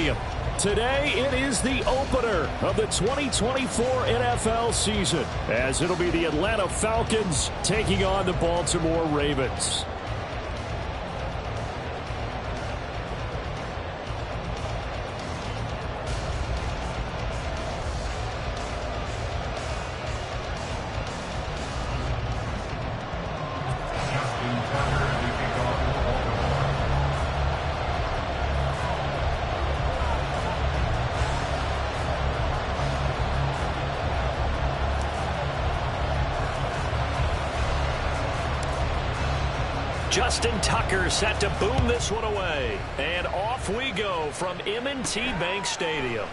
Stadium. Today, it is the opener of the 2024 NFL season, as it'll be the Atlanta Falcons taking on the Baltimore Ravens. Justin Tucker set to boom this one away. And off we go from M&T Bank Stadium.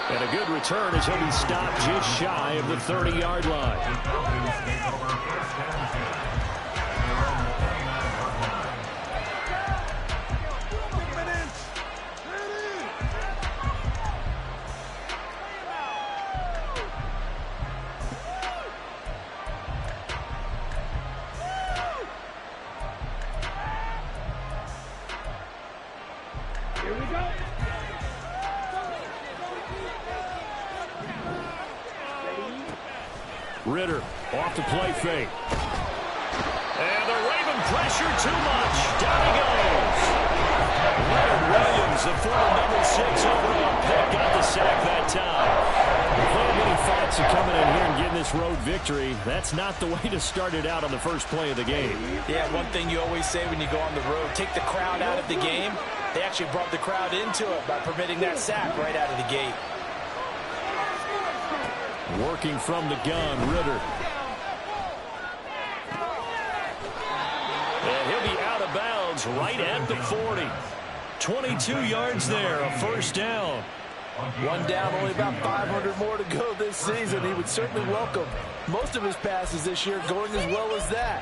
And a good return as he'll be stopped just shy of the 30-yard line. Ritter off the play fake. And the Raven pressure too much. Down he goes. Leonard Williams, the former number 6 overall pick, got the sack that time. Playing many thoughts of coming in here and getting this road victory. That's not the way to start it out on the first play of the game. Yeah, one thing you always say when you go on the road, take the crowd out of the game. They actually brought the crowd into it by permitting that sack right out of the gate. Working from the gun, Ritter. And he'll be out of bounds right at the 40. 22 yards there, a first down. One down, only about 500 more to go this season. He would certainly welcome most of his passes this year going as well as that.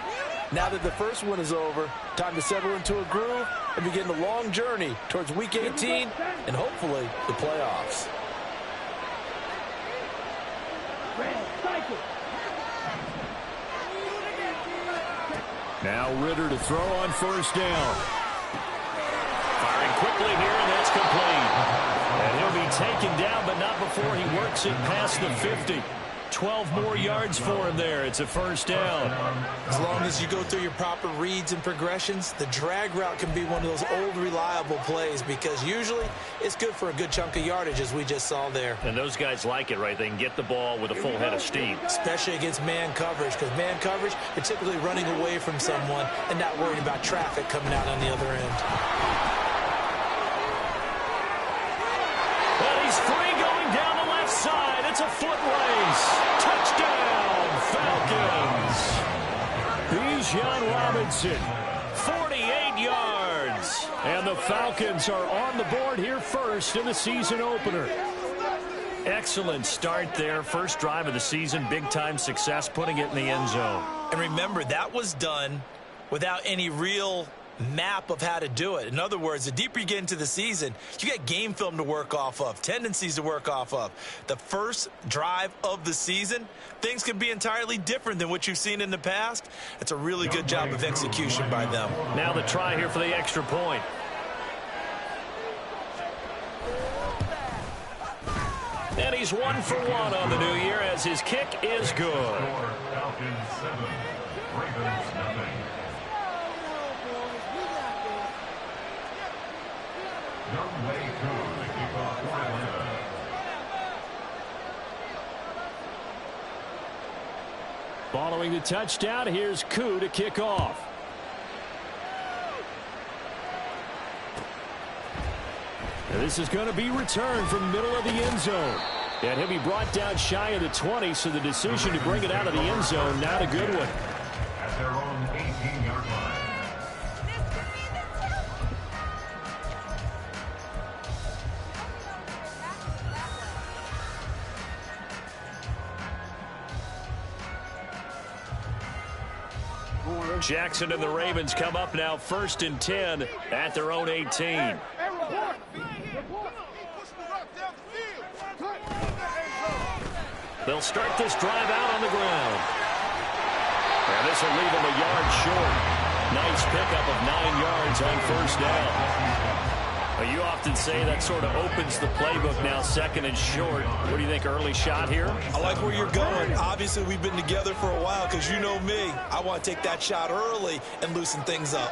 Now that the first one is over, time to settle into a groove and begin the long journey towards Week 18 and hopefully the playoffs. Now Ritter to throw on first down. Firing quickly here, and that's complete. And he'll be taken down, but not before he works it past the 50. 12 more yards for him there. It's a first down. As long as you go through your proper reads and progressions, the drag route can be one of those old reliable plays because usually it's good for a good chunk of yardage, as we just saw there. And those guys like it, right? They can get the ball with a full head of steam. Especially against man coverage, because man coverage, they're typically running away from someone and not worried about traffic coming out on the other end. Well, he's free going down the left side. It's a foot race. Touchdown, Falcons. Bijan Robinson, 48 yards. And the Falcons are on the board here first in the season opener. Excellent start there. First drive of the season. Big-time success putting it in the end zone. And remember, that was done without any real map of how to do it. In other words, the deeper you get into the season, you get game film to work off of, tendencies to work off of. The first drive of the season, things can be entirely different than what you've seen in the past. It's a really good job of execution by them. Now the try here for the extra point. And he's 1 for 1 on the new year as his kick is good. Following the touchdown, here's Koo to kick off. And this is going to be returned from the middle of the end zone. And he'll be brought down shy of the 20, so the decision to bring it out of the end zone, not a good one. At their own 18-yard line. Jackson and the Ravens come up now 1st and 10 at their own 18. They'll start this drive out on the ground. And this will leave them a yard short. Nice pickup of 9 yards on first down. Well, you often say that sort of opens the playbook now, second and short. What do you think, early shot here? I like where you're going. Obviously, we've been together for a while because you know me. I want to take that shot early and loosen things up.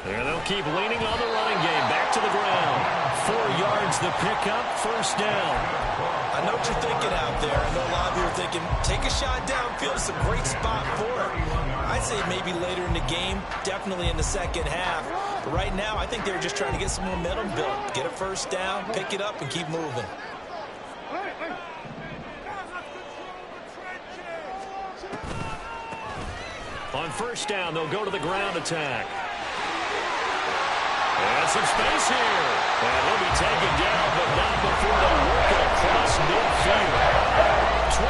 And they'll keep leaning on the running game. Back to the ground. 4 yards the pickup, first down. I know what you're thinking out there. I know a lot of you are thinking, take a shot downfield. It's a great spot for it. I'd say maybe later in the game, definitely in the second half. But right now, I think they're just trying to get some momentum built. Get a first down, pick it up, and keep moving. On first down, they'll go to the ground attack. And some space here. And he'll be taken down, but not before they work it across midfield. 23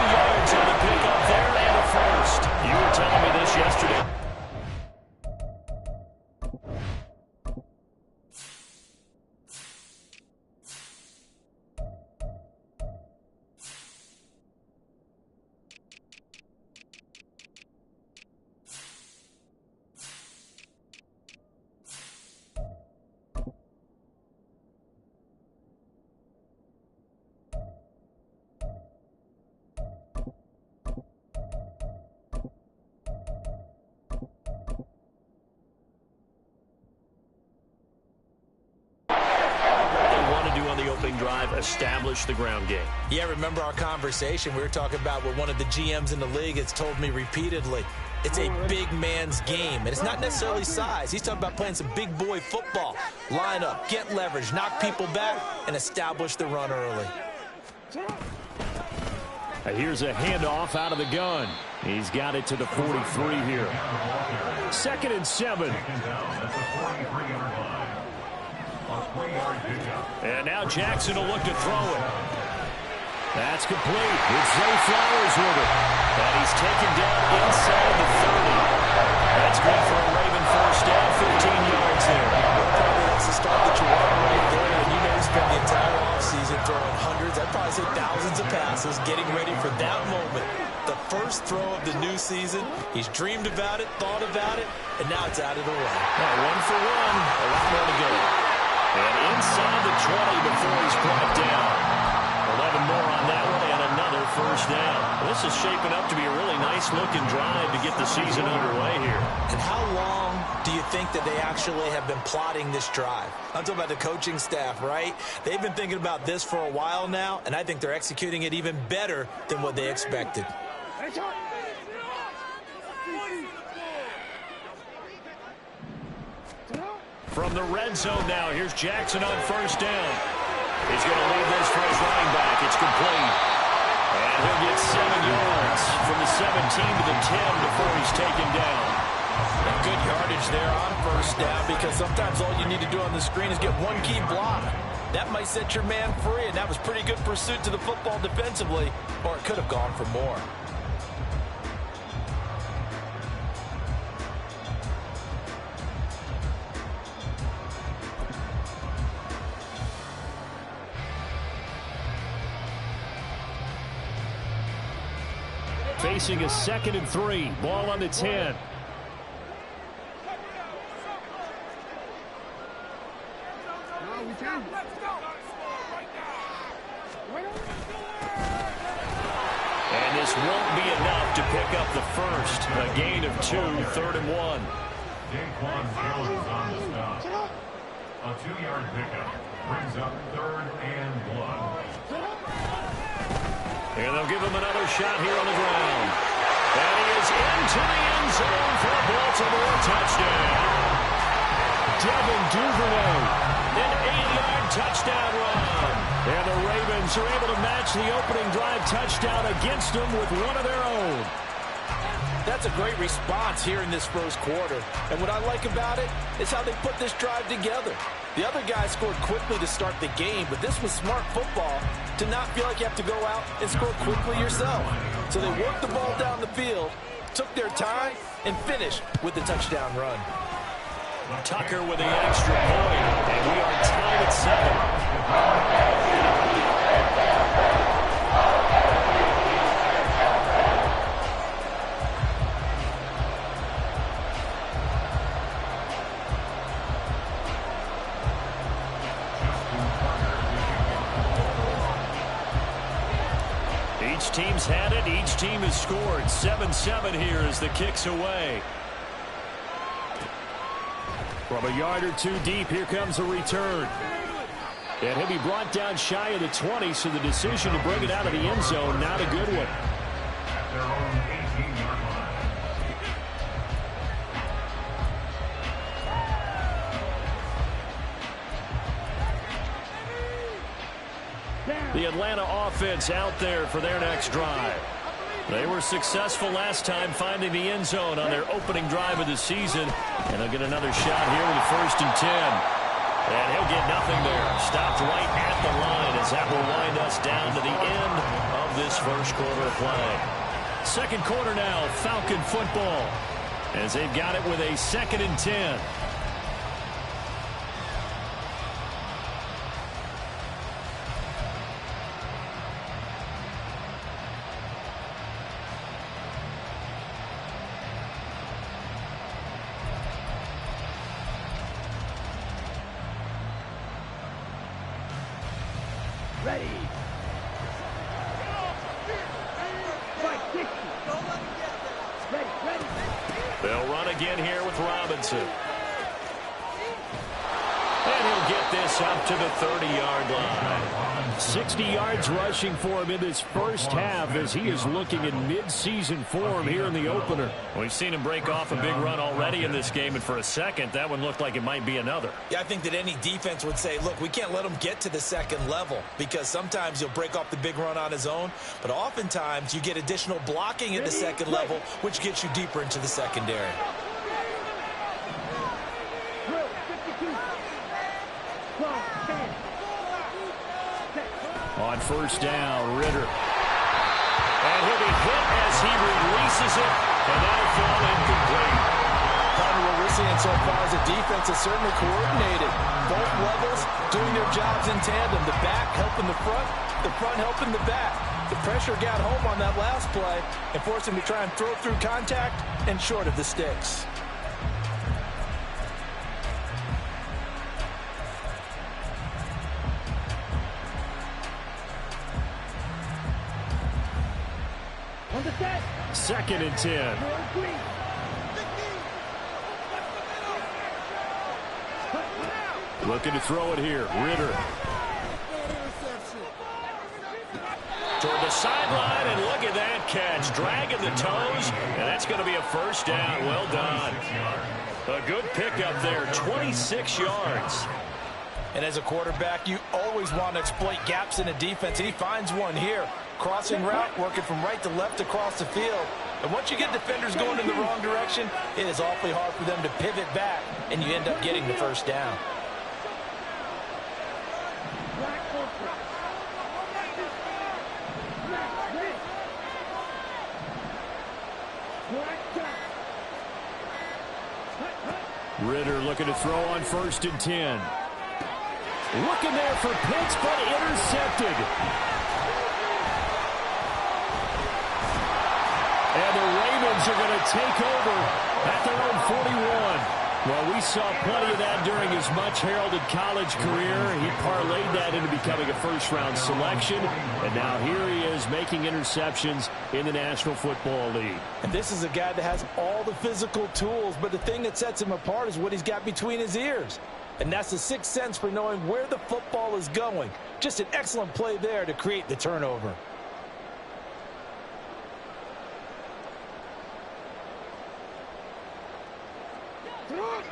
yards on the pickup there and a first. You were telling me this yesterday. Drive, establish the ground game. Yeah, remember our conversation? We were talking about what one of the GMs in the league has told me repeatedly. It's a big man's game, and it's not necessarily size. He's talking about playing some big boy football. Line up, get leverage, knock people back, and establish the run early. Here's a handoff out of the gun. He's got it to the 43 here. 2nd and 7. And now Jackson will look to throw it. That's complete. It's Zay Flowers with it. And he's taken down inside the 30. That's good for a Raven first down, 15 yards there. Probably that's the start that you want right there. And you know he spent the entire offseason throwing hundreds, I'd probably say thousands of passes, getting ready for that moment. The first throw of the new season. He's dreamed about it, thought about it, and now it's out of the way. Well, 1 for 1. A lot more to go. And inside the 20 before he's brought down. 11 more on that one and another first down. This is shaping up to be a really nice-looking drive to get the season underway here. And how long do you think that they actually have been plotting this drive? I'm talking about the coaching staff, right? They've been thinking about this for a while now, and I think they're executing it even better than what they expected. From the red zone now, here's Jackson on first down. He's going to leave this for his running back. It's complete. And he'll get 7 yards from the 17 to the 10 before he's taken down. And good yardage there on first down because sometimes all you need to do on the screen is get one key block. That might set your man free, and that was pretty good pursuit to the football defensively, or it could have gone for more. Facing a 2nd and 3. Ball on the 10. And this won't be enough to pick up the first. A gain of 2, 3rd and 1. Daquan Jones on the stop. A 2-yard pickup brings up 3rd and 1. And they'll give him another shot here on the ground. And he is into the end zone for a Baltimore touchdown. Devin Duvernay, an 8-yard touchdown run. And the Ravens are able to match the opening drive touchdown against them with one of their own. That's a great response here in this first quarter. And what I like about it is how they put this drive together. The other guys scored quickly to start the game, but this was smart football to not feel like you have to go out and score quickly yourself. So they worked the ball down the field, took their time, and finished with the touchdown run. Tucker with the extra point, and we are tied at 7. team's had it. Each team has scored. 7-7 here as the kick's away. From a yard or two deep, here comes a return. And he'll be brought down shy of the 20, so the decision to bring it out of the end zone, not a good one. At their own 18-yard line. The Atlanta offense out there for their next drive. They were successful last time finding the end zone on their opening drive of the season. And they'll get another shot here with 1st and 10. And he'll get nothing there. Stopped right at the line as that will wind us down to the end of this first quarter of play. Second quarter now, Falcon football, as they've got it with a 2nd and 10. Ready. They'll run again here with Robinson. And he'll get this up to the 30-yard line. 60 yards rushing for him in this first half as he is looking in mid-season form here in the opener. We've seen him break off a big run already in this game, and for a second, that one looked like it might be another. Yeah, I think that any defense would say, look, we can't let him get to the second level because sometimes he'll break off the big run on his own, but oftentimes you get additional blocking at the second level, which gets you deeper into the secondary. On 1st down, Ritter. And he'll be hit as he releases it, and that'll fall incomplete. What we're seeing so far as a defense is certainly coordinated. Both levels doing their jobs in tandem. The back helping the front helping the back. The pressure got home on that last play and forced him to try and throw through contact and short of the sticks. Second and 10. Looking to throw it here. Ritter. Toward the sideline, and look at that catch. Dragging the toes, and that's going to be a 1st down. Well done. A good pickup there, 26 yards. And as a quarterback, you always want to exploit gaps in a defense, and he finds one here. Crossing route, working from right to left across the field. And once you get defenders going in the wrong direction, it is awfully hard for them to pivot back, and you end up getting the 1st down. Ritter looking to throw on 1st and 10. Looking there for Pitts, but intercepted. And the Ravens are going to take over at their own 41. Well, we saw plenty of that during his much-heralded college career. He parlayed that into becoming a first-round selection. And now here he is making interceptions in the National Football League. And this is a guy that has all the physical tools, but the thing that sets him apart is what he's got between his ears. And that's the sixth sense for knowing where the football is going. Just an excellent play there to create the turnover.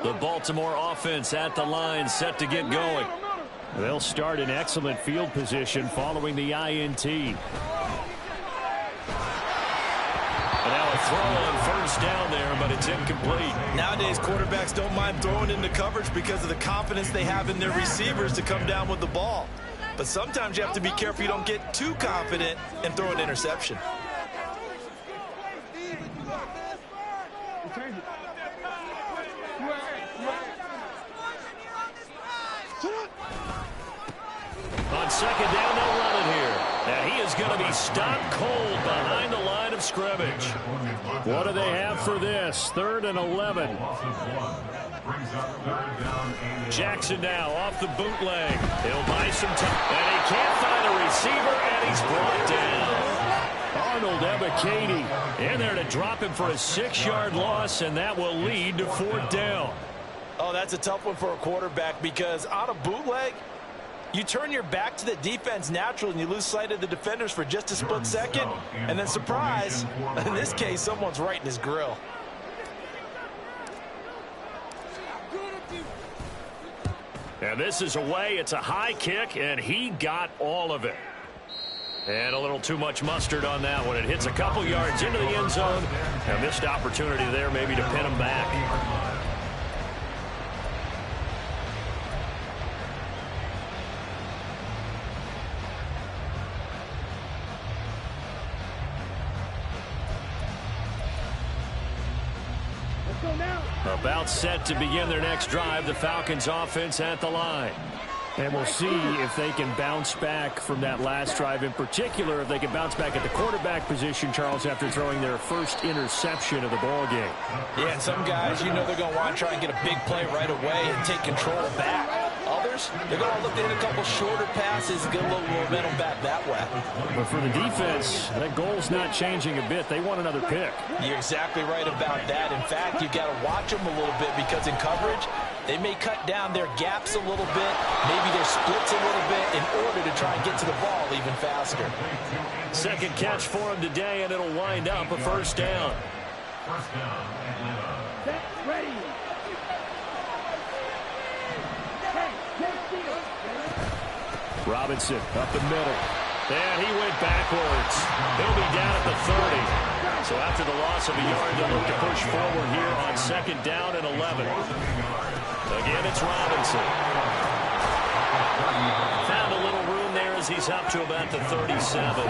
The Baltimore offense at the line, set to get going. They'll start in excellent field position following the INT. And now a throw on 1st down there, but it's incomplete. Nowadays, quarterbacks don't mind throwing into coverage because of the confidence they have in their receivers to come down with the ball. But sometimes you have to be careful you don't get too confident and throw an interception. On 2nd down, they'll run it here. And he is going to be stopped cold behind the line of scrimmage. What do they have for this? 3rd and 11. Jackson now off the bootleg. He'll buy some time. And he can't find a receiver, and he's brought down. Arnold Ebiketie in there to drop him for a 6-yard loss, and that will lead to 4th down. Oh, that's a tough one for a quarterback because on a bootleg, you turn your back to the defense naturally and you lose sight of the defenders for just a split second, and then surprise, in this case, someone's right in his grill. And this is away. It's a high kick, and he got all of it. And a little too much mustard on that one. It hits a couple yards into the end zone. A missed opportunity there maybe to pin him back. About set to begin their next drive, the Falcons offense at the line. And we'll see if they can bounce back from that last drive, in particular if they can bounce back at the quarterback position, Charles, after throwing their first interception of the ball game. Yeah, and some guys, you know they're going to want to try and get a big play right away and take control back. Others, they're going to look to hit a couple shorter passes and get a little momentum back that way. But for the defense, that goal's not changing a bit. They want another pick. You're exactly right about that. In fact, you've got to watch them a little bit because in coverage, they may cut down their gaps a little bit, maybe their splits a little bit in order to try and get to the ball even faster. Second catch for him today, and it'll wind up a 1st down. First down, Atlanta. Ready. Robinson up the middle. And he went backwards. He'll be down at the 30. So after the loss of a yard, they'll look to push forward here on 2nd down and 11. Again, it's Robinson. Found a little room there as he's up to about the 37.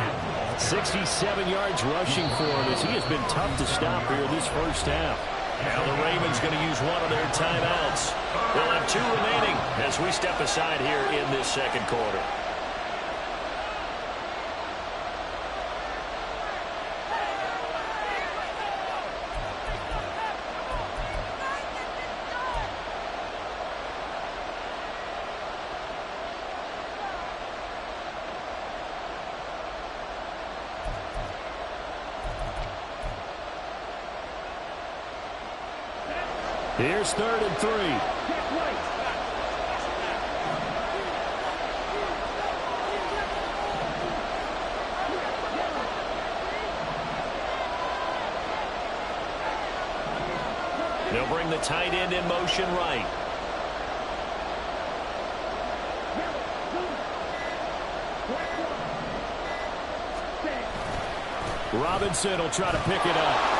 67 yards rushing for him as he has been tough to stop here this first half. Now the Ravens going to use one of their timeouts. They'll have 2 remaining as we step aside here in this 2nd quarter. Here's 3rd and 3. They'll bring the tight end in motion right. Robinson will try to pick it up.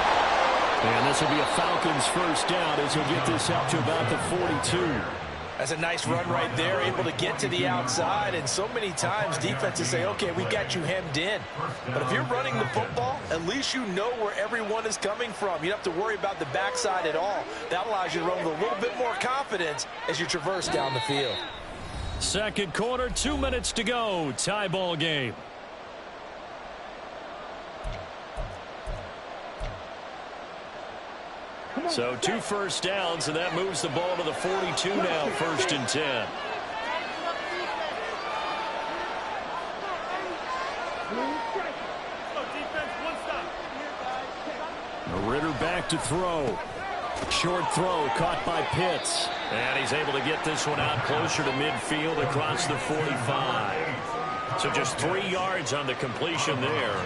And this will be a Falcons 1st down as he'll get this out to about the 42. That's a nice run right there, able to get to the outside. And so many times defenses say, okay, we got you hemmed in. But if you're running the football, at least you know where everyone is coming from. You don't have to worry about the backside at all. That allows you to run with a little bit more confidence as you traverse down the field. 2nd quarter, 2 minutes to go. Tie ball game. So 2 first downs, and that moves the ball to the 42 now, 1st and 10. Ritter back to throw. Short throw caught by Pitts. And he's able to get this one out closer to midfield across the 45. So just 3 yards on the completion there.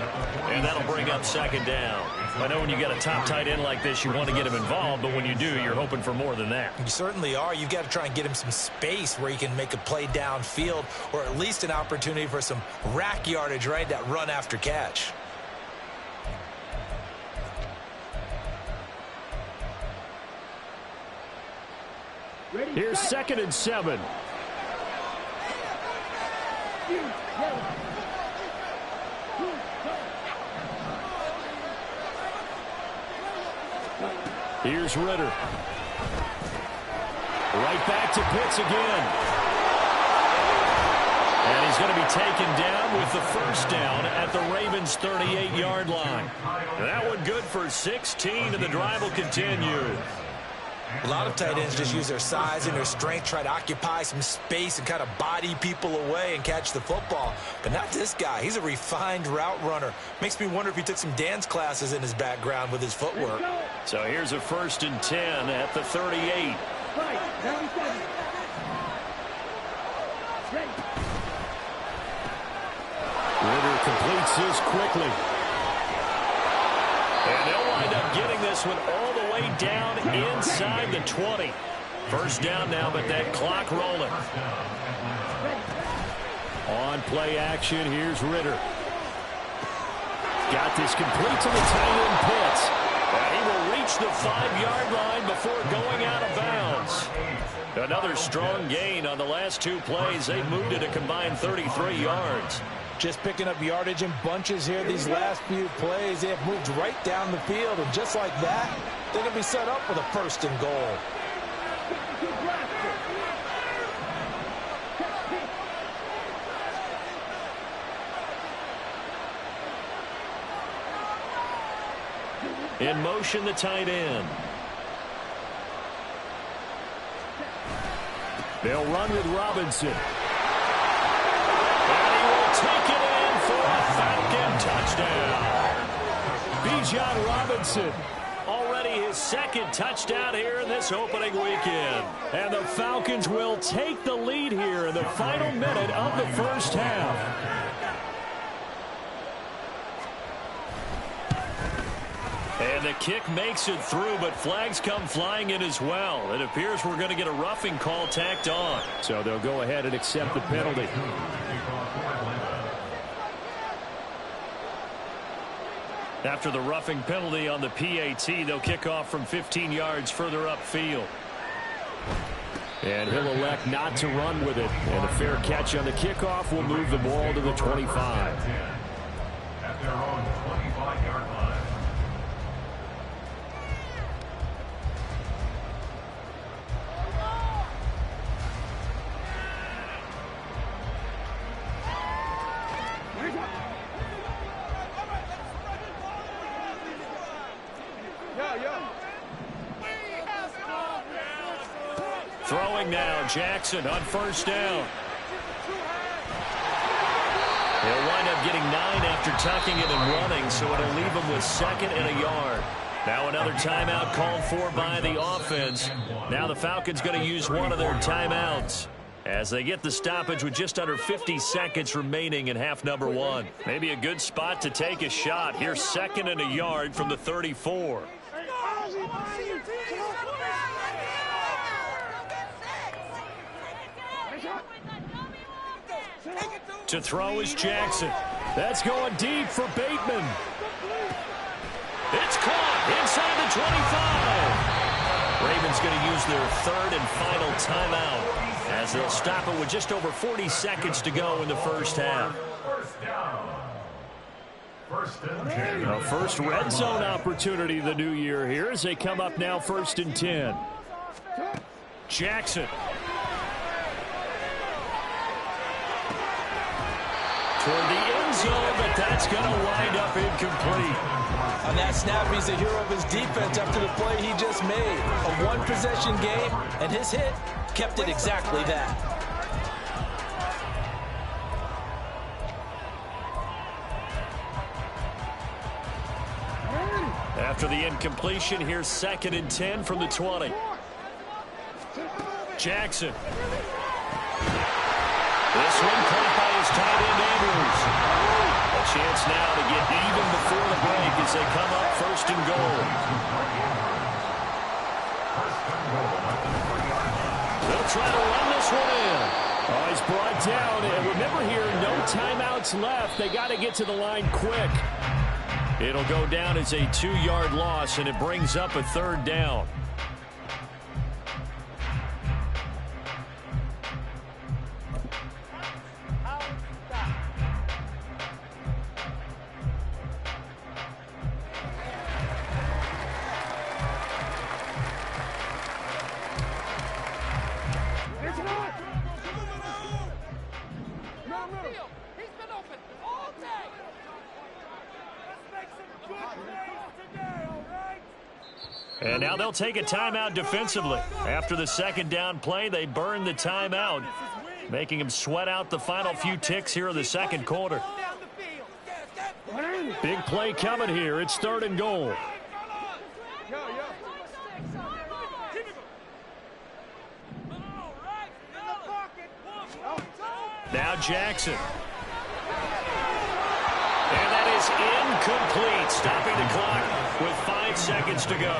And that'll bring up 2nd down. I know when you got a top tight end like this, you want to get him involved, but when you do, you're hoping for more than that. You certainly are. You've got to try and get him some space where he can make a play downfield, or at least an opportunity for some rack yardage, right? That run after catch. Here's 2nd and 7. Here's Ritter. Right back to Pitts again. And he's going to be taken down with the 1st down at the Ravens' 38-yard line. That one good for 16, and the drive will continue. A lot of tight ends just use their size and their strength, try to occupy some space and kind of body people away and catch the football. But not this guy. He's a refined route runner. Makes me wonder if he took some dance classes in his background with his footwork. So here's a 1st and 10 at the 38. Ritter completes this quickly. And they'll wind up getting this one all the way down inside the 20. 1st down now, but that clock rolling. On play action, here's Ritter. Got this complete to the tight end Pitts. He will reach the 5-yard line before going out of bounds. Another strong gain on the last 2 plays. They moved it a combined 33 yards. Just picking up yardage in bunches here these last few plays. They have moved right down the field, and just like that, they're going to be set up with a 1st and goal. In motion, the tight end. They'll run with Robinson. And he will take it in for a Falcon touchdown. Bijan Robinson, already his 2nd touchdown here in this opening weekend. And the Falcons will take the lead here in the final minute of the 1st half. And the kick makes it through, but flags come flying in as well. It appears we're going to get a roughing call tacked on. So they'll go ahead and accept the penalty. After the roughing penalty on the PAT, they'll kick off from 15 yards further upfield. And he'll elect not to run with it. And a fair catch on the kickoff will move the ball to the 25. At their own 25-yard line. Throwing now, Jackson on 1st down. He'll wind up getting 9 after tucking it and running, so it'll leave him with 2nd and a yard. Now another timeout called for by the offense. Now the Falcons going to use one of their timeouts as they get the stoppage with just under 50 seconds remaining in half number 1. Maybe a good spot to take a shot. Here's 2nd and a yard from the 34. To throw is Jackson. That's going deep for Bateman. It's caught inside the 25. Ravens going to use their 3rd and final timeout as they'll stop it with just over 40 seconds to go in the 1st half. A first red zone opportunity the new year here as they come up now 1st and 10. Jackson. Toward the end zone, but that's going to wind up incomplete. On that snap, he's the hero of his defense after the play he just made. A one-possession game, and his hit kept it exactly that. After the incompletion, here's 2nd and 10 from the 20. Jackson. This one caught by his tight end Andrews. A chance now to get even before the break as they come up 1st and goal. They'll try to run this one in. Oh, he's brought down. And remember here, no timeouts left. They got to get to the line quick. It'll go down as a 2-yard loss, and it brings up a 3rd down. And now they'll take a timeout defensively. After the second down play, they burn the timeout, making them sweat out the final few ticks here in the second quarter. Big play coming here. It's 3rd and goal. Now Jackson. And that is incomplete, stopping the clock with 5 seconds to go.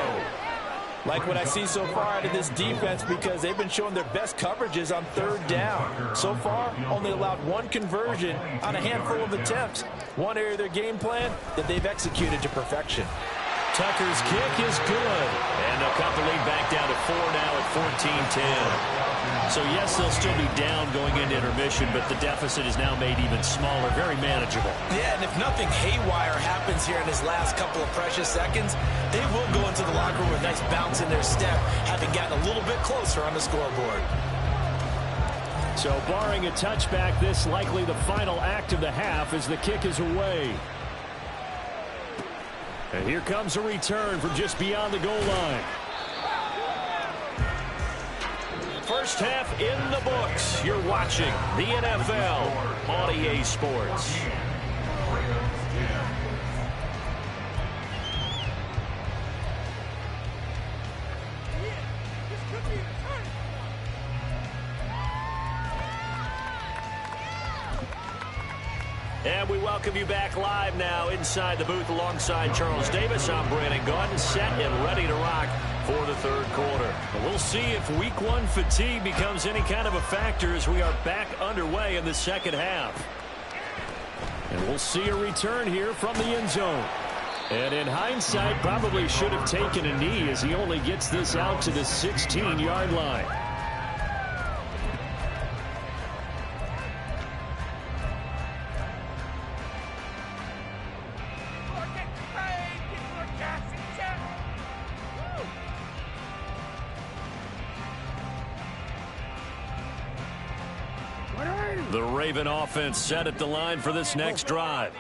Like what I see so far out of this defense, because they've been showing their best coverages on 3rd down. So far, only allowed 1 conversion on a handful of attempts. One area of their game plan that they've executed to perfection. Tucker's kick is good. And they'll cut the lead back down to 4 now at 14-10. So, yes, they'll still be down going into intermission, but the deficit is now made even smaller, very manageable. Yeah, and if nothing haywire happens here in his last couple of precious seconds, they will go into the locker room with a nice bounce in their step, having gotten a little bit closer on the scoreboard. So, barring a touchback, this likely the final act of the half as the kick is away. And here comes a return from just beyond the goal line. First half in the books. You're watching the NFL on EA Sports. And we welcome you back live now inside the booth alongside Charles Davis. I'm Brandon Gaudin, set and ready to rock for the 3rd quarter. We'll see if week 1 fatigue becomes any kind of a factor as we are back underway in the second half. And we'll see a return here from the end zone. And in hindsight, probably should have taken a knee as he only gets this out to the 16-yard line. The Raven offense set at the line for this next drive.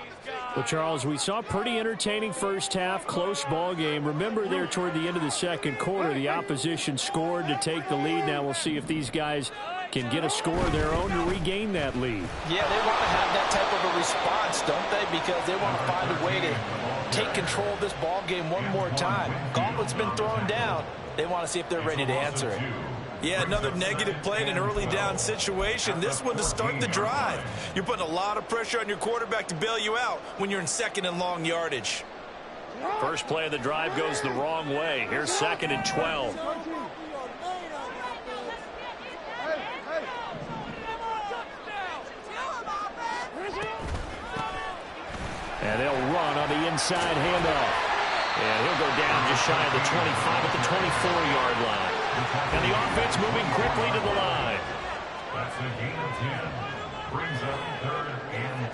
Well, Charles, we saw a pretty entertaining first half, close ball game. Remember there toward the end of the second quarter, the opposition scored to take the lead. Now we'll see if these guys can get a score of their own to regain that lead. Yeah, they want to have that type of a response, don't they? Because they want to find a way to take control of this ball game one more time. Gauntlet's been thrown down. They want to see if they're ready to answer it. Yeah, another negative play in an early down situation. This one to start the drive. You're putting a lot of pressure on your quarterback to bail you out when you're in 2nd and long yardage. First play of the drive goes the wrong way. Here's 2nd and 12. And they'll run on the inside handoff. And he'll go down just shy of the 25 at the 24-yard line. And the offense moving quickly to the line. That's a gain of 10. Brings up 3rd and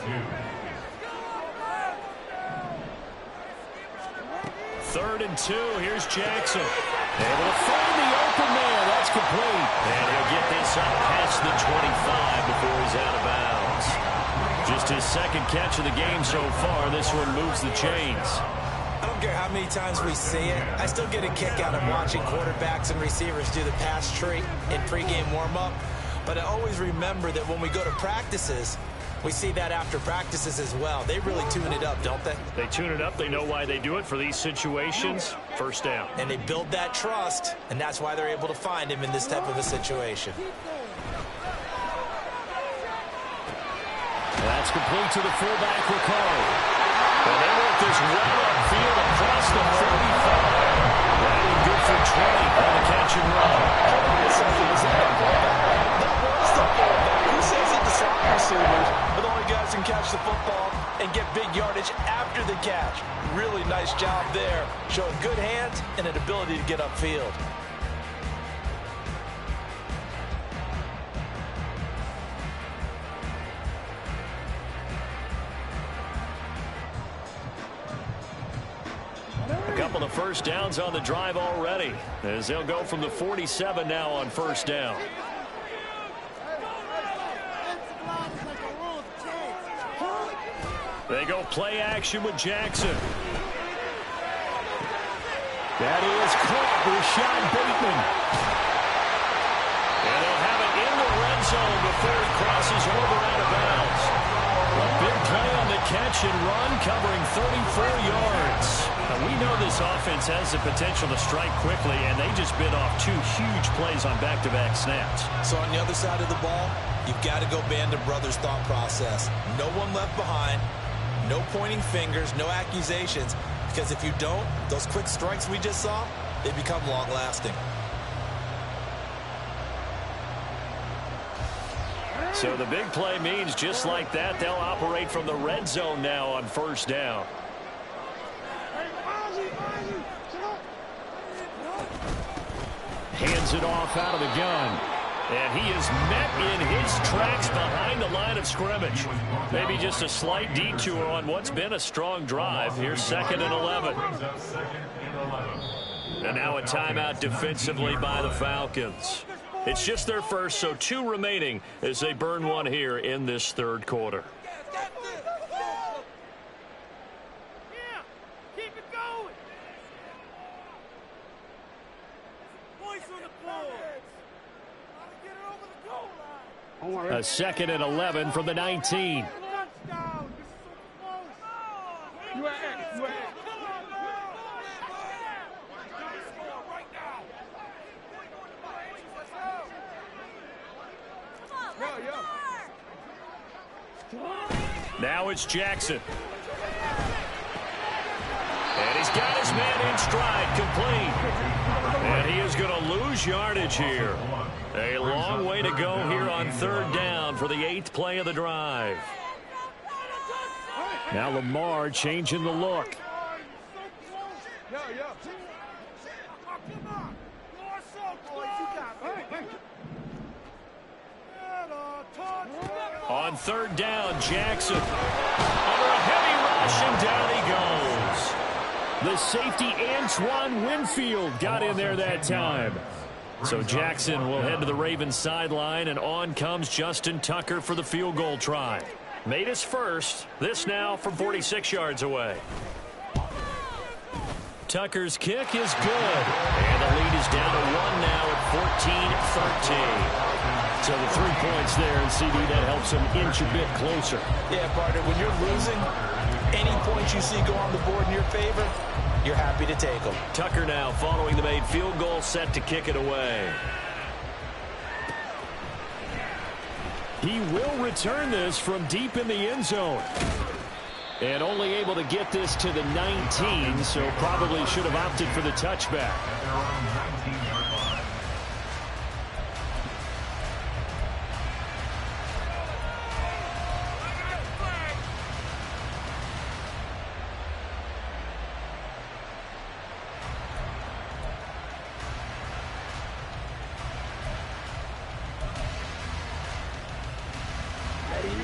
2. 3rd and 2. Here's Jackson. Able to find the open man. That's complete. And he'll get this up past the 25 before he's out of bounds. Just his 2nd catch of the game so far. This one moves the chains. I don't care how many times we see it. I still get a kick out of watching quarterbacks and receivers do the pass tree in pregame warm-up. But I always remember that when we go to practices, we see that after practices as well. They really tune it up, don't they? They tune it up. They know why they do it for these situations. First down. And they build that trust, and that's why they're able to find him in this type of a situation. That's complete to the fullback, Ricardo. And they work this well upfield across the 35. That is good for 20 on the catch and run. That was the fullback. Who says it? The slot receivers are the only guys who can catch the football and get big yardage after the catch. Really nice job there, showing good hands and an ability to get upfield. A couple of first downs on the drive already, as they'll go from the 47 now on first down. They go play action with Jackson. That is Rashad Bateman. And they'll have it in the red zone before he crosses over out of bounds. A big play on the catch and run, covering 34 yards. Now, we know this offense has the potential to strike quickly, and they just bit off 2 huge plays on back-to-back snaps. So on the other side of the ball, you've got to go Band of Brothers thought process. No one left behind, no pointing fingers, no accusations, because if you don't, those quick strikes we just saw, they become long-lasting. So the big play means just like that, they'll operate from the red zone now on first down. Hands it off out of the gun. And he is met in his tracks behind the line of scrimmage. Maybe just a slight detour on what's been a strong drive. Here's 2nd and 11. And now a timeout defensively by the Falcons. It's just their first, so 2 remaining as they burn one here in this third quarter. A 2nd and 11 from the 19. Now it's Jackson. And he's got his man in stride, complete. And he is going to lose yardage here. A long way to go here on 3rd down for the 8th play of the drive. Now Lamar changing the look. On 3rd down, Jackson under a heavy rush, and down he goes. The safety, Antoine Winfield, got in there that time. So Jackson will head to the Ravens sideline, and on comes Justin Tucker for the field goal try. Made his first. This now from 46 yards away. Tucker's kick is good. And the lead is down to 1 now at 14-13. So the 3 points there, and CD, that helps him inch a bit closer. Yeah, partner, when you're losing, any points you see go on the board in your favor, you're happy to take them. Tucker now following the made field goal, set to kick it away. He will return this from deep in the end zone. And only able to get this to the 19, so probably should have opted for the touchback.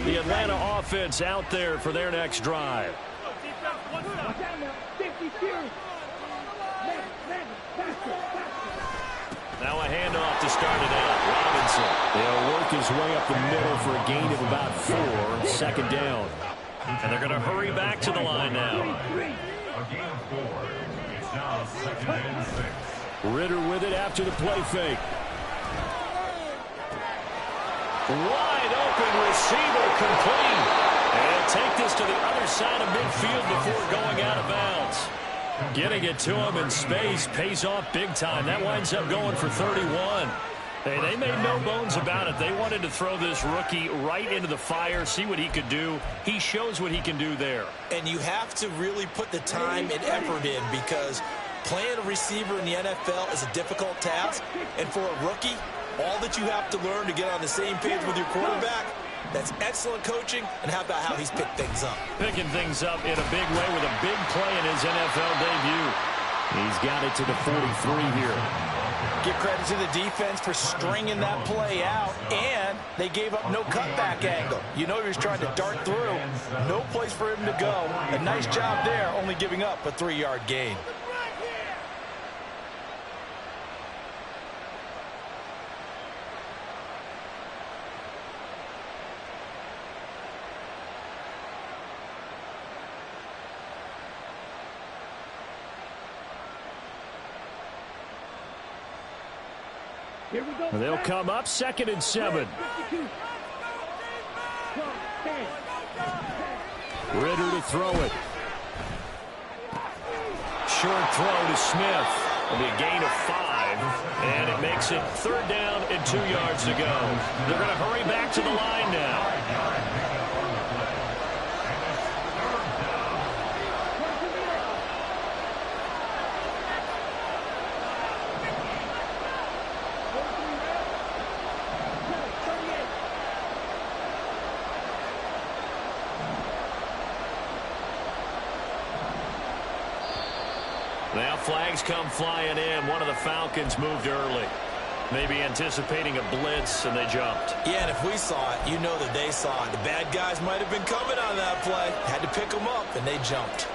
The Atlanta offense out there for their next drive. Now a handoff to start it out. Robinson. He'll work his way up the middle for a gain of about 4. 2nd down. And they're going to hurry back to the line now. A gain of 4. It's now 2nd and 6. Ritter with it after the play fake. Wide open receiver, complete. And take this to the other side of midfield before going out of bounds. Getting it to him in space pays off big time. That winds up going for 31. Hey, they made no bones about it. They wanted to throw this rookie right into the fire, see what he could do. He shows what he can do there. And you have to really put the time and effort in, because playing a receiver in the NFL is a difficult task. And for a rookie, all that you have to learn to get on the same page with your quarterback, that's excellent coaching. And how about how he's picked things up? Picking things up in a big way with a big play in his NFL debut. He's got it to the 43 here. Give credit to the defense for stringing that play out, and they gave up no cutback angle. You know he was trying to dart through. No place for him to go. A nice job there, only giving up a 3-yard gain. They'll come up 2nd and 7. Ritter to throw it. Short throw to Smith. It'll be a gain of 5, and it makes it 3rd down and 2 yards to go. They're going to hurry back to the line now. Now flags come flying in. One of the Falcons moved early. Maybe anticipating a blitz, and they jumped. Yeah, and if we saw it, you know that they saw it. The bad guys might have been coming on that play. Had to pick them up, and they jumped.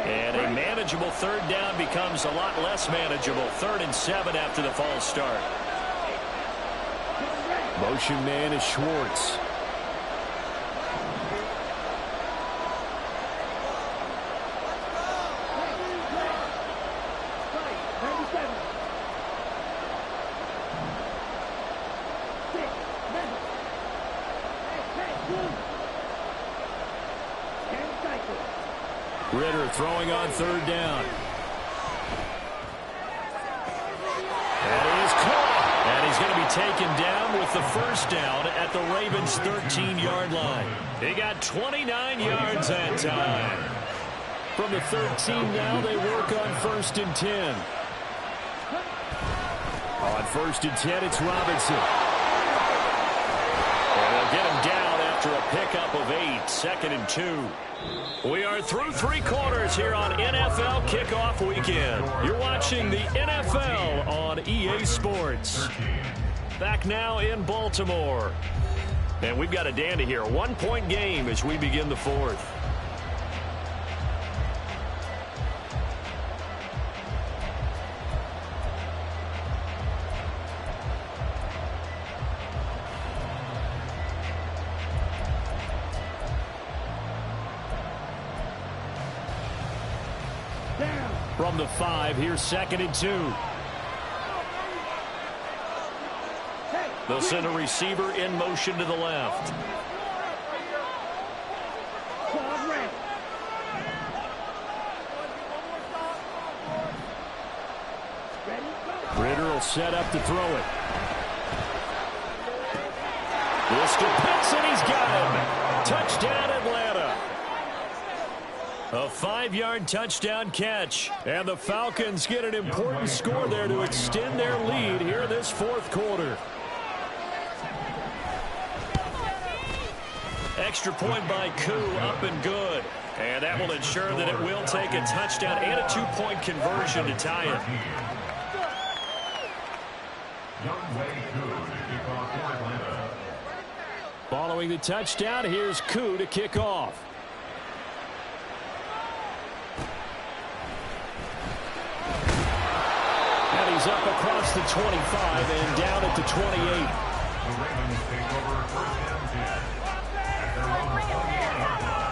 And a manageable 3rd down becomes a lot less manageable. 3rd and 7 after the false start. Motion man is Schwartz. Ritter throwing on 3rd down. That is caught. And he's going to be taken down with the 1st down at the Ravens' 13-yard line. He got 29 yards that time. From the 13 now, they work on 1st and 10. On 1st and 10, it's Robinson. And they'll get him down after a pickup of 8, 2nd and 2. We are through 3 quarters here on NFL Kickoff Weekend. You're watching the NFL on EA Sports. Back now in Baltimore. And we've got a dandy here. 1-point game as we begin the 4th. From the 5, here's 2nd and 2. They'll send a receiver in motion to the left. Ritter will set up to throw it. This to Pitts, and he's got him. Touchdown, Atlanta. A 5-yard touchdown catch. And the Falcons get an important score there to extend their lead here this 4th quarter. Extra point by Koo, up and good. And that will ensure that it will take a touchdown and a 2-point conversion to tie it. Following the touchdown, here's Koo to kick off. And he's up across the 25 and down at the 28. The Ravens take over 1st and 10 at their own 28-yard line.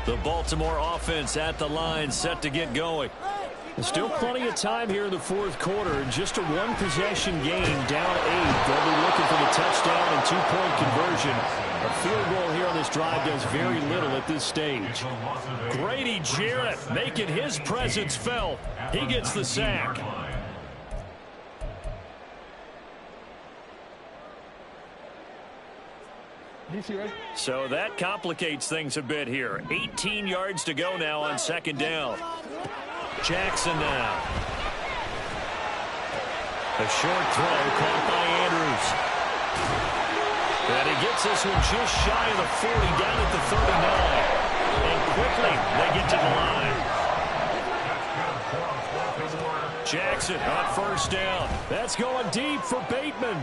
The Baltimore offense at the line, set to get going. There's still plenty of time here in the 4th quarter. Just a 1-possession game, down 8. They'll be looking for the touchdown and 2-point conversion. A field goal here on this drive does very little at this stage. Grady Jarrett making his presence felt. He gets the sack. So that complicates things a bit here. 18 yards to go now on 2nd down. Jackson now. A short throw caught by Andrews. And he gets this one just shy of the 40, down at the 39. And quickly they get to the line. Jackson on 1st down. That's going deep for Bateman.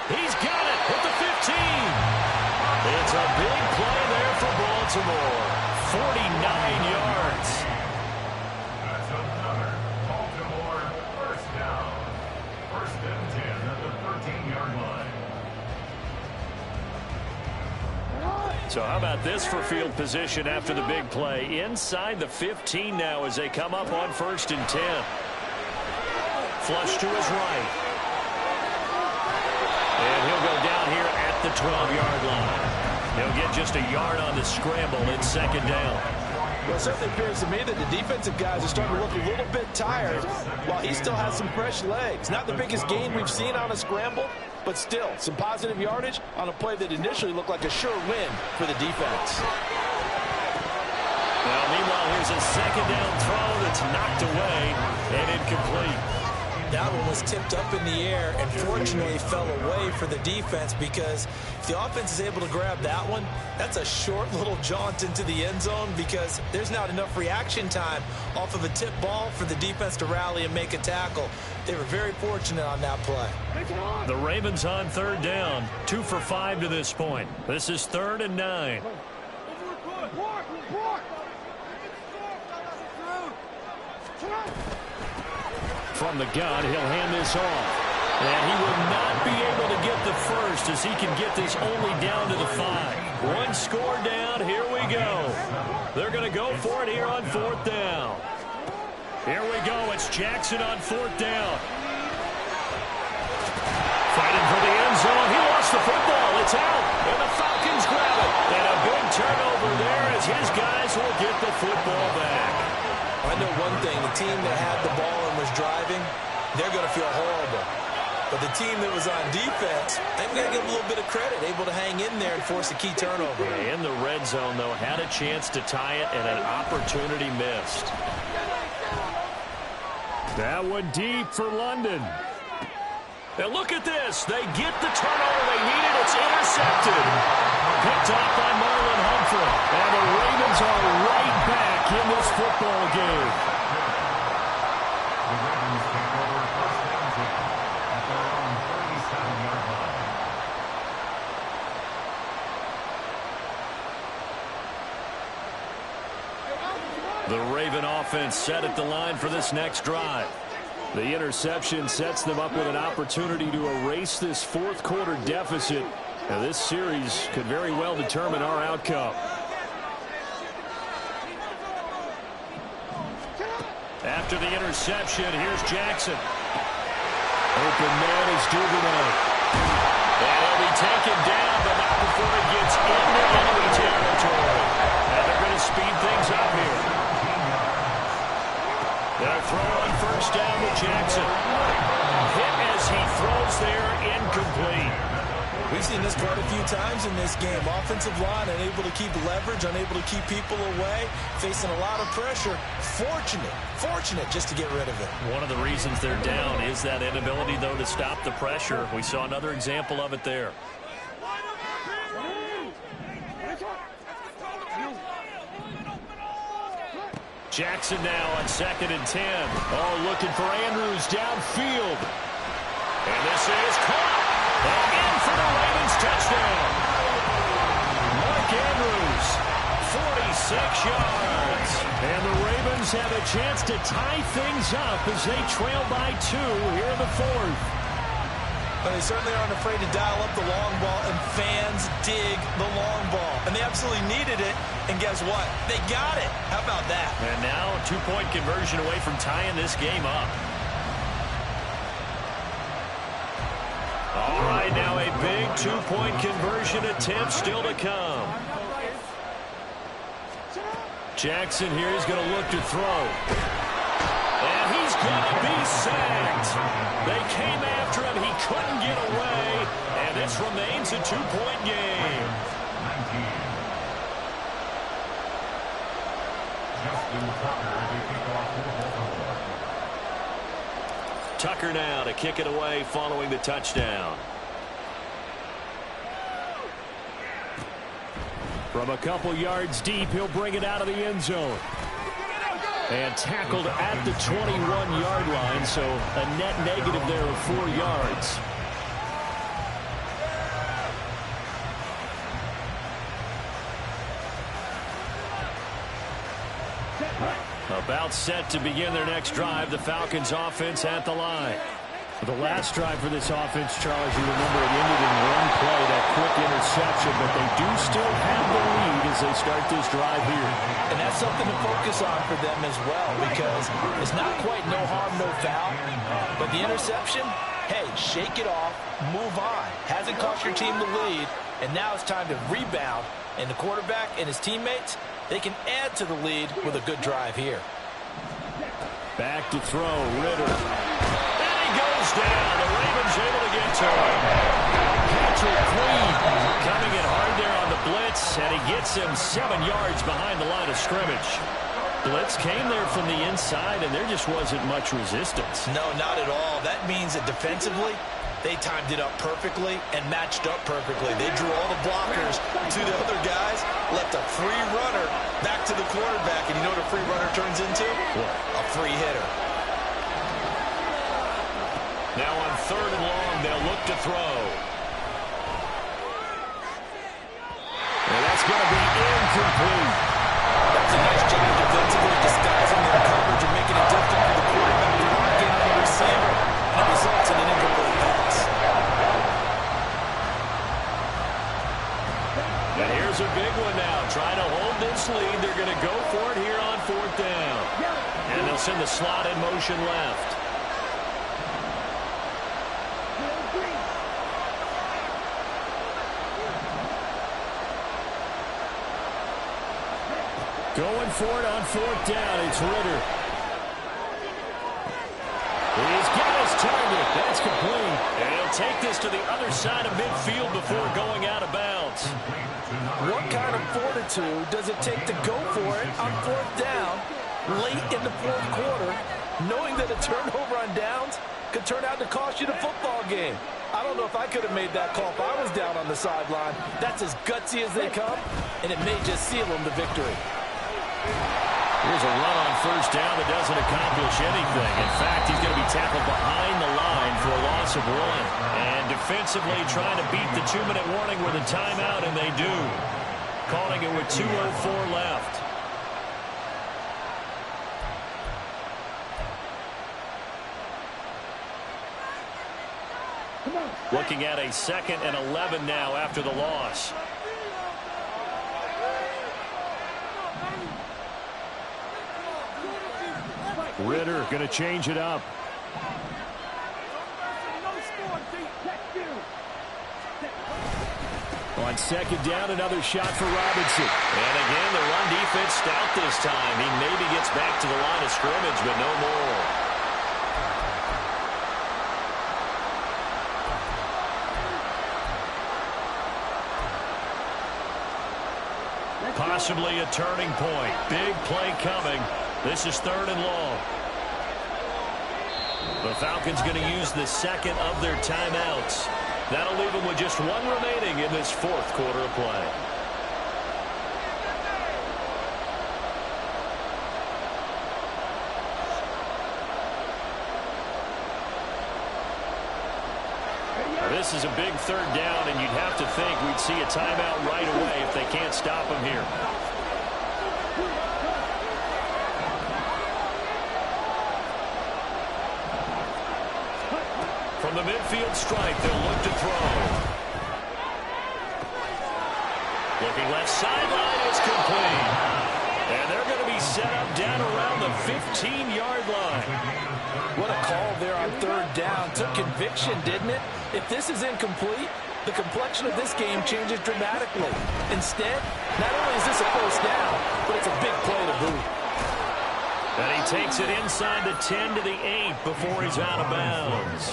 He's got it at the 15. It's a big play there for Baltimore. 49 yards. That's another Baltimore 1st down. So how about this for field position after the big play? Inside the 15 now as they come up on 1st and 10. Flush to his right. And he'll go down here at the 12-yard line. He'll get just a yard on the scramble in 2nd down. Well, it certainly appears to me that the defensive guys are starting to look a little bit tired while he still has some fresh legs. Not the biggest gain we've seen on a scramble, but still some positive yardage on a play that initially looked like a sure win for the defense. Well, meanwhile, here's a 2nd down throw that's knocked away and incomplete. That one was tipped up in the air and fortunately fell away for the defense, because if the offense is able to grab that one, that's a short little jaunt into the end zone, because there's not enough reaction time off of a tip ball for the defense to rally and make a tackle. They were very fortunate on that play. The Ravens on 3rd down, 2 for 5 to this point. This is 3rd and 9. From the gun, he'll hand this off. And he will not be able to get the first, as he can get this only down to the 5. 1 score down. Here we go. They're going to go for it here on 4th down. Here we go. It's Jackson on 4th down. Fighting for the end zone. He lost the football. It's out. And the Falcons grab it. And a big turnover there as his guys will get the football back. I know one thing. The team that had the ball and was driving, they're going to feel horrible. But the team that was on defense, they've got to give a little bit of credit, able to hang in there and force a key turnover. In the red zone, though, had a chance to tie it and an opportunity missed. That one deep for London. And look at this. They get the turnover they needed. It's intercepted. Picked off by Marlon Humphrey. And the Ravens are right back in this football game. The Ravens take over 1st and 10 at their own 37-yard line. The Raven offense set at the line for this next drive. The interception sets them up with an opportunity to erase this 4th quarter deficit. Now, this series could very well determine our outcome. After the interception, here's Jackson. Open man is Duvernay. And he'll be taken down, but not before he gets into enemy territory. And they're going to speed things up here. They'll throw on 1st down with Jackson. Hit as he throws there, incomplete. We've seen this quite a few times in this game. Offensive line unable to keep leverage, unable to keep people away, facing a lot of pressure. Fortunate just to get rid of it. One of the reasons they're down is that inability, though, to stop the pressure. We saw another example of it there. Jackson now on 2nd and 10. Oh, looking for Andrews downfield. And this is caught. And in for the Ravens touchdown. Mark Andrews, 46 yards. And the Ravens have a chance to tie things up as they trail by 2 here in the 4th. But they certainly aren't afraid to dial up the long ball, and fans dig the long ball. And they absolutely needed it, and guess what? They got it. How about that? And now a 2-point conversion away from tying this game up. All right, now a big 2-point conversion attempt still to come. Jackson here is going to look to throw. And he's going to be sacked. They came after him. He couldn't get away. And this remains a 2-point game. Tucker now to kick it away following the touchdown. From a couple yards deep, he'll bring it out of the end zone. And tackled at the 21-yard line, so a net negative there of 4 yards. About set to begin their next drive. The Falcons offense at the line. The last drive for this offense, Charles, you remember it ended in one play, that quick interception, but they do still have the lead as they start this drive here. And that's something to focus on for them as well, because it's not quite no harm, no foul, but the interception, hey, shake it off, move on. Hasn't cost your team the lead, and now it's time to rebound, and the quarterback and his teammates, they can add to the lead with a good drive here. Back to throw, Ritter. Goes down. The Ravens able to get to him. Patrick Queen coming in hard there on the blitz, and he gets him 7 yards behind the line of scrimmage. Blitz came there from the inside, and there just wasn't much resistance. No, not at all. That means that defensively, they timed it up perfectly and matched up perfectly. They drew all the blockers to the other guys, left a free runner back to the quarterback, and you know what a free runner turns into? What? A free hitter. Now on 3rd and long, they'll look to throw. And that's going to be incomplete. That's a nice job defensively, disguising their coverage and making it difficult for the quarterback to lock in on the receiver. And it results in an incomplete pass. And here's a big one now. Trying to hold this lead. They're going to go for it here on 4th down. And they'll send the slot in motion left. Going for it on 4th down. It's Ritter. He's got his target. That's complete. And he'll take this to the other side of midfield before going out of bounds. What kind of fortitude does it take to go for it on 4th down late in the 4th quarter, knowing that a turnover on downs could turn out to cost you the football game? I don't know if I could have made that call if I was down on the sideline. That's as gutsy as they come, and it may just seal them the victory. Here's a run on 1st down that doesn't accomplish anything. In fact, he's going to be tackled behind the line for a loss of 1. And defensively trying to beat the 2-minute warning with a timeout, and they do. Calling it with 2:04 left. Looking at a 2nd and 11 now after the loss. Ritter going to change it up. On 2nd down, another shot for Robinson. And again, the run defense stout this time. He maybe gets back to the line of scrimmage, but no more. Possibly a turning point. Big play coming. This is 3rd and long. The Falcons going to use the 2nd of their timeouts. That'll leave them with just 1 remaining in this 4th quarter of play. This is a big 3rd down, and you'd have to think we'd see a timeout right away if they can't stop him here. From the midfield stripe, they'll look to throw. Looking left sideline, it's complete. And they're going to be set up down around the 15-yard line. What a call there on 3rd down. Took conviction, didn't it? If this is incomplete, the complexion of this game changes dramatically. Instead, not only is this a 1st down, but it's a big play to boot. And he takes it inside the 10 to the 8 before he's out of bounds.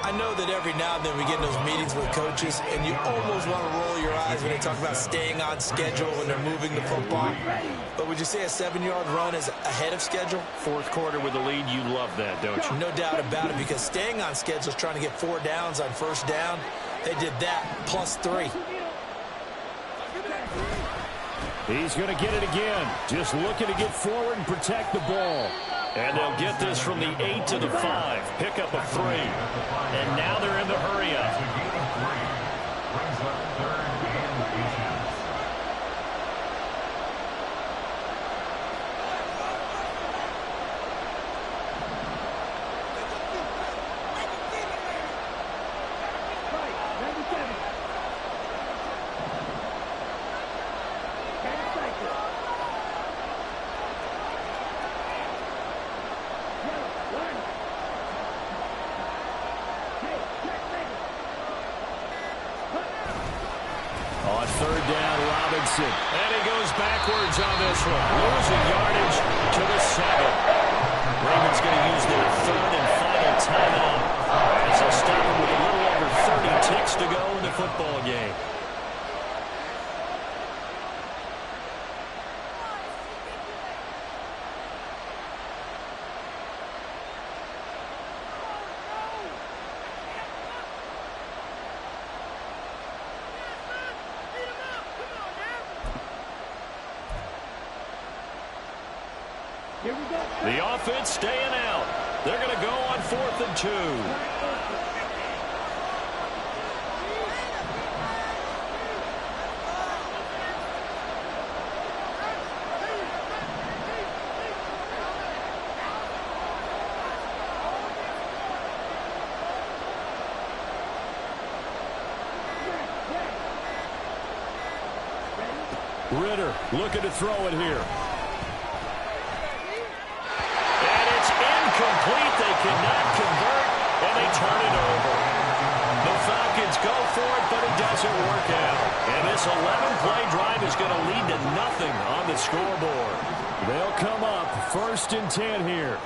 I know that every now and then we get in those meetings with coaches, and you almost want to roll your eyes when they talk about staying on schedule when they're moving the football. But would you say a 7-yard run is ahead of schedule? 4th quarter with the lead, you love that, don't you? No doubt about it, because staying on schedule is trying to get 4 downs on 1st down. They did that, +3. He's going to get it again. Just looking to get forward and protect the ball. And they'll get this from the 8 to the 5. Pick up a 3. And now they're in the hurry up. Brings up 3rd and 8. Jackson. And he goes backwards on this one, losing yardage to the 7. Ravens going to use their third and final timeout as they'll stop him with a little over 30 ticks to go in the football game. The offense staying out. They're going to go on 4th and 2. Ritter looking to throw it here. Complete, they cannot convert, and they turn it over. The Falcons go for it, but it doesn't work out. And this 11-play drive is going to lead to nothing on the scoreboard. They'll come up 1st and 10 here.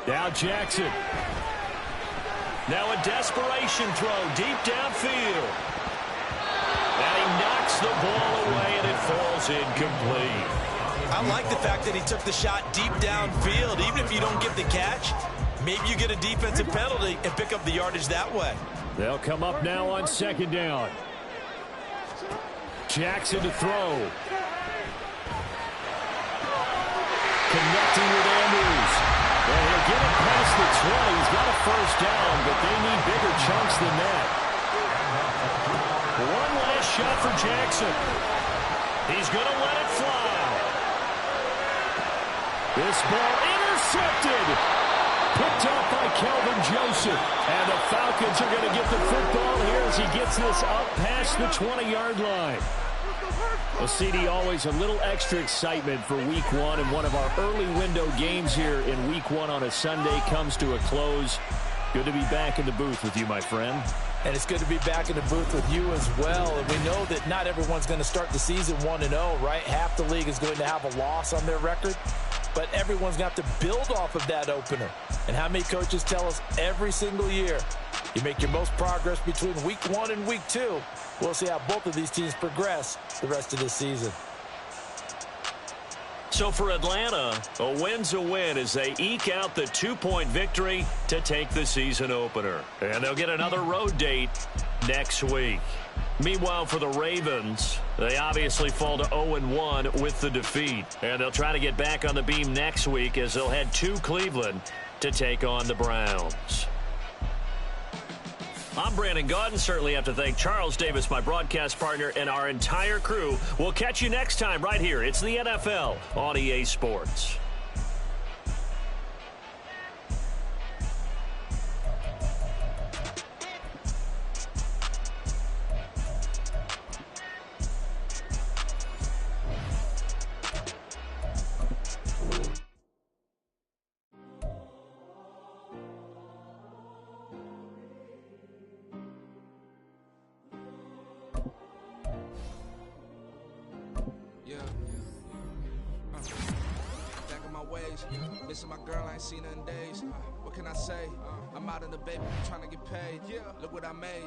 Now Jackson. Now a desperation throw deep downfield. And he knocks the ball away, and it falls incomplete. I like the fact that he took the shot deep downfield. Even if you don't get the catch, maybe you get a defensive penalty and pick up the yardage that way. They'll come up now on 2nd down. Jackson to throw. Connecting with Andrews. And he'll get it past the 20. He's got a 1st down, but they need bigger chunks than that. One last shot for Jackson. He's going to let it fly. This ball intercepted. Picked up by Kelvin Joseph. And the Falcons are going to get the football here as he gets this up past the 20-yard line. Well, CD, always a little extra excitement for Week 1, and one of our early window games here in Week 1 on a Sunday comes to a close. Good to be back in the booth with you, my friend. And it's good to be back in the booth with you as well. And we know that not everyone's going to start the season 1-0, right? Half the league is going to have a loss on their record. But everyone's going to have to build off of that opener. And how many coaches tell us every single year, you make your most progress between Week 1 and Week 2. We'll see how both of these teams progress the rest of this season. So for Atlanta, a win's a win as they eke out the 2-point victory to take the season opener. And they'll get another road date next week. Meanwhile, for the Ravens, they obviously fall to 0-1 with the defeat. And they'll try to get back on the beam next week as they'll head to Cleveland to take on the Browns. I'm Brandon Gaudin. Certainly have to thank Charles Davis, my broadcast partner, and our entire crew. We'll catch you next time right here. It's the NFL on EA Sports. Missing my girl, I ain't seen her in days. What can I say? I'm out in the baby, trying to get paid. Look what I made.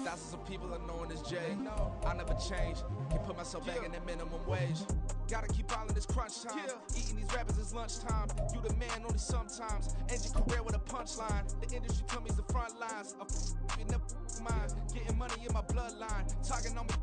Thousands of people are knowing this Jay. I'll never change. Can put myself back in the minimum wage. Gotta keep all in this crunch time. Eating these rappers is lunchtime. You the man only sometimes. End your career with a punchline. The industry told me it's the front lines. You never mind. Getting money in my bloodline. Talking on me.